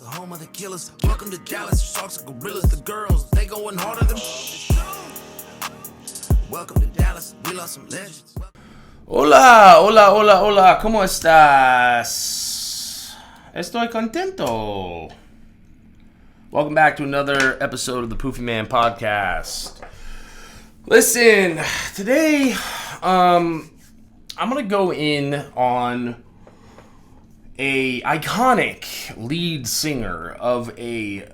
home of the killers. Welcome to Dallas, sharks and gorillas. The girls, they going harder than welcome to Dallas, we lost some legends. Hola, ¿cómo estás? Estoy contento. Welcome back to another episode of the Poofy Man Podcast. Listen, today, I'm gonna go in on a iconic lead singer of a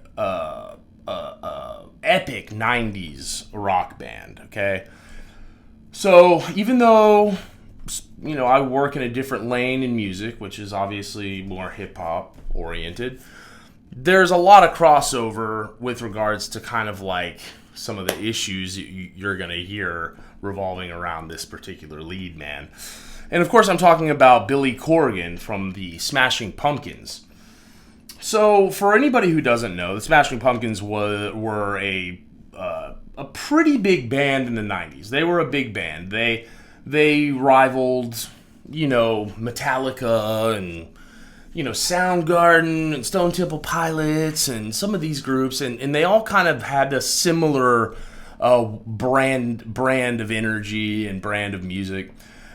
epic 90s rock band, okay? So, even though, you know, I work in a different lane in music, which is obviously more hip-hop oriented, there's a lot of crossover with regards to kind of like some of the issues you're going to hear revolving around this particular lead man. And of course, I'm talking about Billy Corgan from the Smashing Pumpkins. So, for anybody who doesn't know, the Smashing Pumpkins were a pretty big band in the 90s. They were a big band. They rivaled, you know, Metallica and, you know, Soundgarden and Stone Temple Pilots and some of these groups, and they all kind of had a similar brand of energy and brand of music.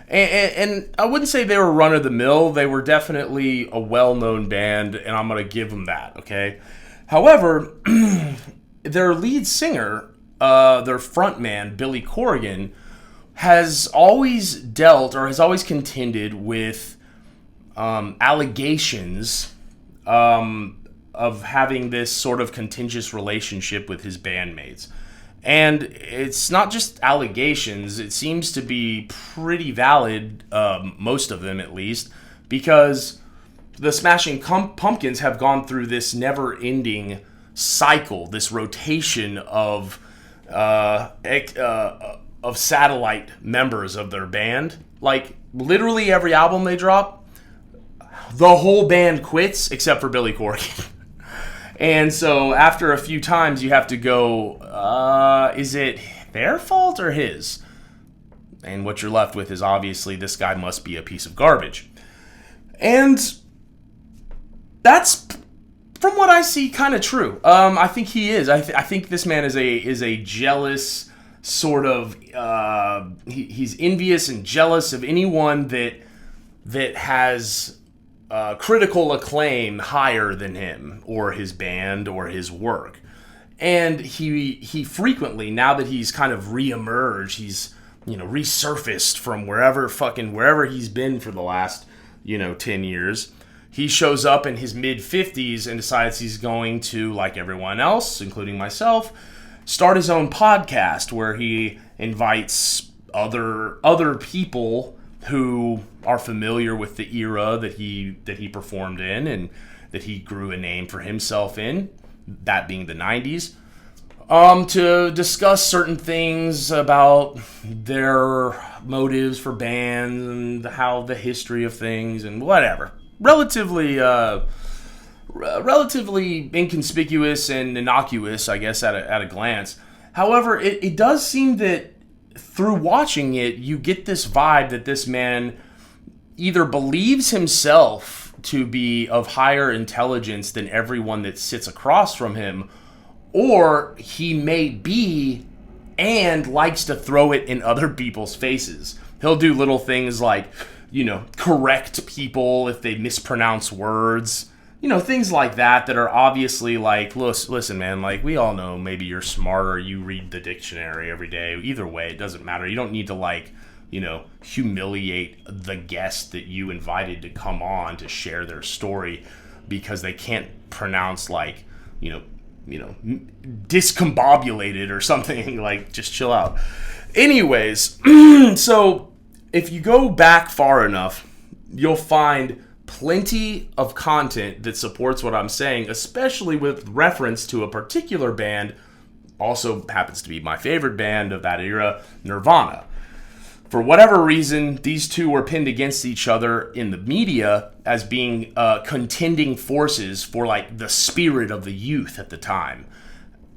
And I wouldn't say they were run-of-the-mill. They were definitely a well-known band, and I'm going to give them that, okay? However, their lead singer, their frontman, Billy Corgan, has always contended with allegations of having this sort of contentious relationship with his bandmates. And it's not just allegations, it seems to be pretty valid, most of them at least, because the Smashing Pumpkins have gone through this never-ending cycle, this rotation of satellite members of their band. Like, literally every album they drop, the whole band quits except for Billy Corgan. And so after a few times, you have to go, is it their fault or his? And what you're left with is obviously this guy must be a piece of garbage. And that's, from what I see, kind of true. I think he is. I think this man is a jealous sort of, he's envious and jealous of anyone that has critical acclaim higher than him or his band or his work. And he frequently, now that he's kind of reemerged, he's, you know, resurfaced from wherever he's been for the last, 10 years, he shows up in his mid-50s and decides he's going to, like everyone else, including myself, start his own podcast where he invites other people who are familiar with the era that he performed in and that he grew a name for himself in, that being the 90s, to discuss certain things about their motives for bands and how the history of things and whatever. Relatively inconspicuous and innocuous, I guess, at a glance. However, it does seem that through watching it, you get this vibe that this man either believes himself to be of higher intelligence than everyone that sits across from him, or he may be and likes to throw it in other people's faces. He'll do little things like, correct people if they mispronounce words. Things like that are obviously like, listen, man, like, we all know maybe you're smart or you read the dictionary every day. Either way, it doesn't matter. You don't need to, humiliate the guest that you invited to come on to share their story because they can't pronounce, discombobulated or something. Like, just chill out. Anyways, so if you go back far enough, you'll find plenty of content that supports what I'm saying, especially with reference to a particular band, also happens to be my favorite band of that era, Nirvana. For whatever reason, these two were pinned against each other in the media as being contending forces for, the spirit of the youth at the time.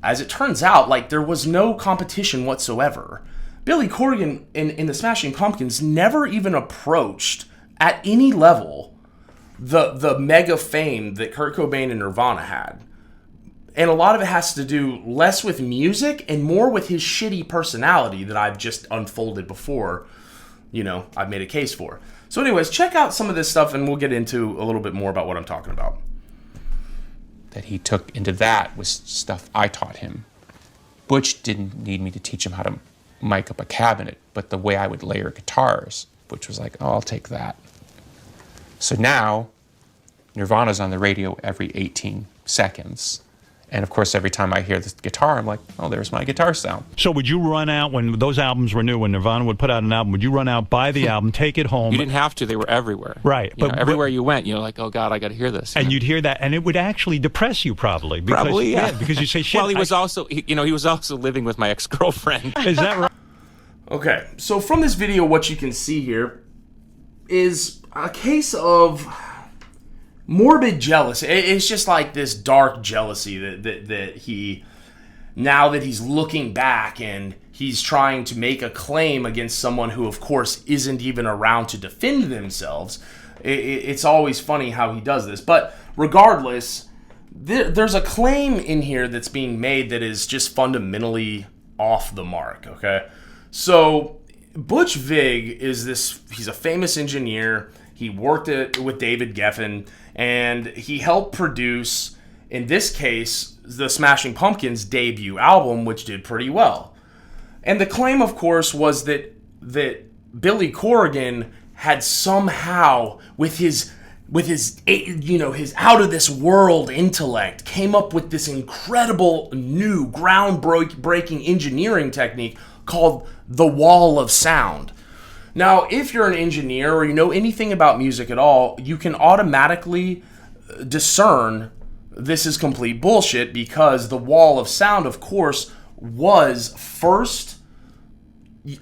As it turns out, there was no competition whatsoever. Billy Corgan in the Smashing Pumpkins never even approached, at any level, the mega fame that Kurt Cobain and Nirvana had. And a lot of it has to do less with music and more with his shitty personality that I've just unfolded before, I've made a case for. So anyways, check out some of this stuff and we'll get into a little bit more about what I'm talking about. That he took into that was stuff I taught him. Butch didn't need me to teach him how to mic up a cabinet, but the way I would layer guitars, Butch was like, oh, I'll take that. So now, Nirvana's on the radio every 18 seconds. And of course, every time I hear this guitar, I'm like, oh, there's my guitar sound. So would you run out when those albums were new, when Nirvana would put out an album, would you run out, buy the album, take it home? You didn't have to. They were everywhere. Right. But everywhere you went, you're like, oh, God, I got to hear this. And you'd hear that, and it would actually depress you probably. Because, probably, yeah. Because you say, shit. Well, he was also living with my ex-girlfriend. Is that right? Okay, so from this video, what you can see here is a case of morbid jealousy. It's just like this dark jealousy that he, now that he's looking back and he's trying to make a claim against someone who, of course, isn't even around to defend themselves. It's always funny how he does this. But regardless, there's a claim in here that's being made that is just fundamentally off the mark, okay? So Butch Vig he's a famous engineer. He worked with David Geffen, and he helped produce, in this case, the Smashing Pumpkins' debut album, which did pretty well. And the claim, of course, was that Billy Corgan had somehow, with his his out of this world intellect, came up with this incredible new groundbreaking engineering technique called the wall of sound. Now, if you're an engineer or you know anything about music at all, you can automatically discern this is complete bullshit, because the wall of sound, of course, was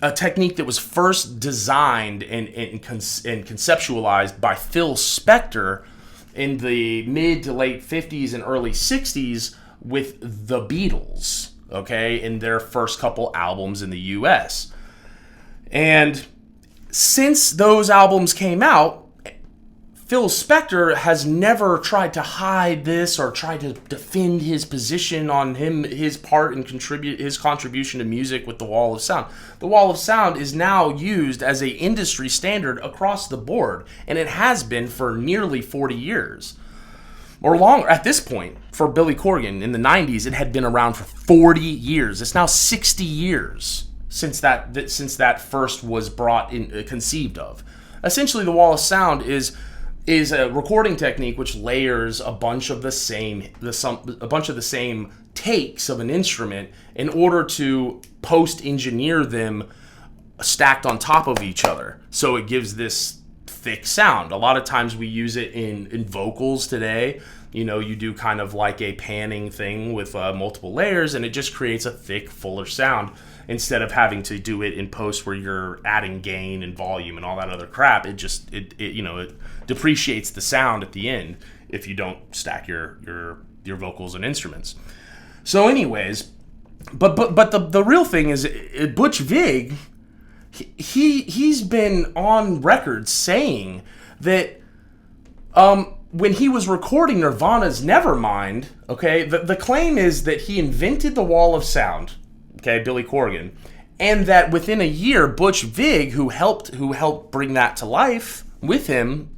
a technique that was first designed and conceptualized by Phil Spector in the mid to late 50s and early 60s with the Beatles, okay, in their first couple albums in the US. And since those albums came out, Phil Spector has never tried to hide this or tried to defend his position on his part and his contribution to music with the wall of sound. The wall of sound is now used as an industry standard across the board, and it has been for nearly 40 years. Or longer. At this point, for Billy Corgan in the 90s, it had been around for 40 years. It's now 60 years since that first was conceived of. Essentially, the wall of sound is a recording technique which layers a bunch of the same takes of an instrument in order to post-engineer them stacked on top of each other. So it gives this thick sound. A lot of times we use it in vocals today. You do kind of like a panning thing with multiple layers, and it just creates a thick, fuller sound instead of having to do it in post where you're adding gain and volume and all that other crap. It depreciates the sound at the end if you don't stack your vocals and instruments. So anyways, but the real thing is Butch Vig, he's been on record saying that when he was recording Nirvana's Nevermind, okay, the claim is that he invented the wall of sound, okay, Billy Corgan, and that within a year, Butch Vig, who helped bring that to life with him,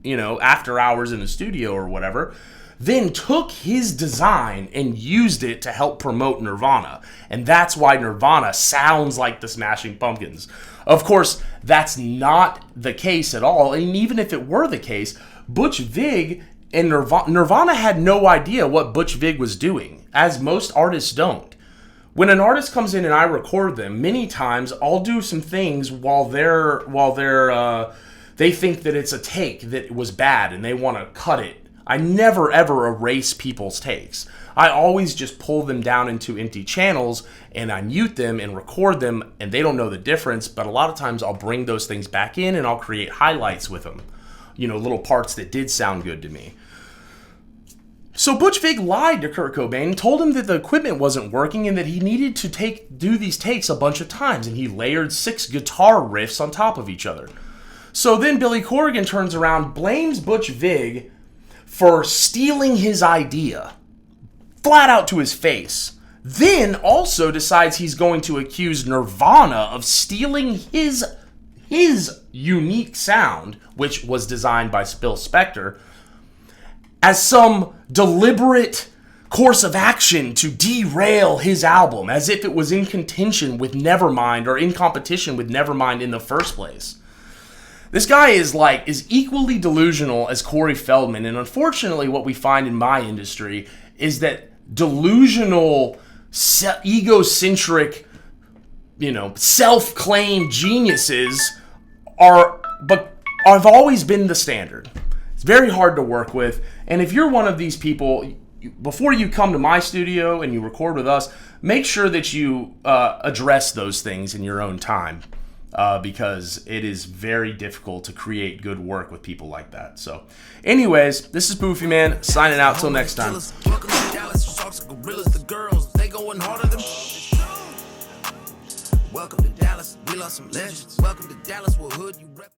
after hours in the studio or whatever, then took his design and used it to help promote Nirvana. And that's why Nirvana sounds like the Smashing Pumpkins. Of course, that's not the case at all. And even if it were the case, Butch Vig and Nirvana had no idea what Butch Vig was doing, as most artists don't. When an artist comes in and I record them, many times I'll do some things while they think that it's a take that was bad and they want to cut it. I never ever erase people's takes. I always just pull them down into empty channels and I mute them and record them, and they don't know the difference, but a lot of times I'll bring those things back in and I'll create highlights with them. Little parts that did sound good to me. So Butch Vig lied to Kurt Cobain and told him that the equipment wasn't working and that he needed to do these takes a bunch of times, and he layered 6 guitar riffs on top of each other. So then Billy Corgan turns around, blames Butch Vig for stealing his idea, flat out to his face. Then also decides he's going to accuse Nirvana of stealing his unique sound, which was designed by Phil Spector, as some deliberate course of action to derail his album, as if it was in contention with Nevermind or in competition with Nevermind in the first place. This guy is equally delusional as Corey Feldman, and unfortunately what we find in my industry is that delusional, egocentric, self-claimed geniuses have always been the standard. It's very hard to work with, and if you're one of these people, before you come to my studio and you record with us, make sure that you address those things in your own time, because it is very difficult to create good work with people like that. So, anyways, this is Poofy Man, signing out till next time. Welcome to Dallas, sharks and gorillas, the girls, they going harder than Welcome to Dallas, we lost some legends. Welcome to Dallas, what hood you rep.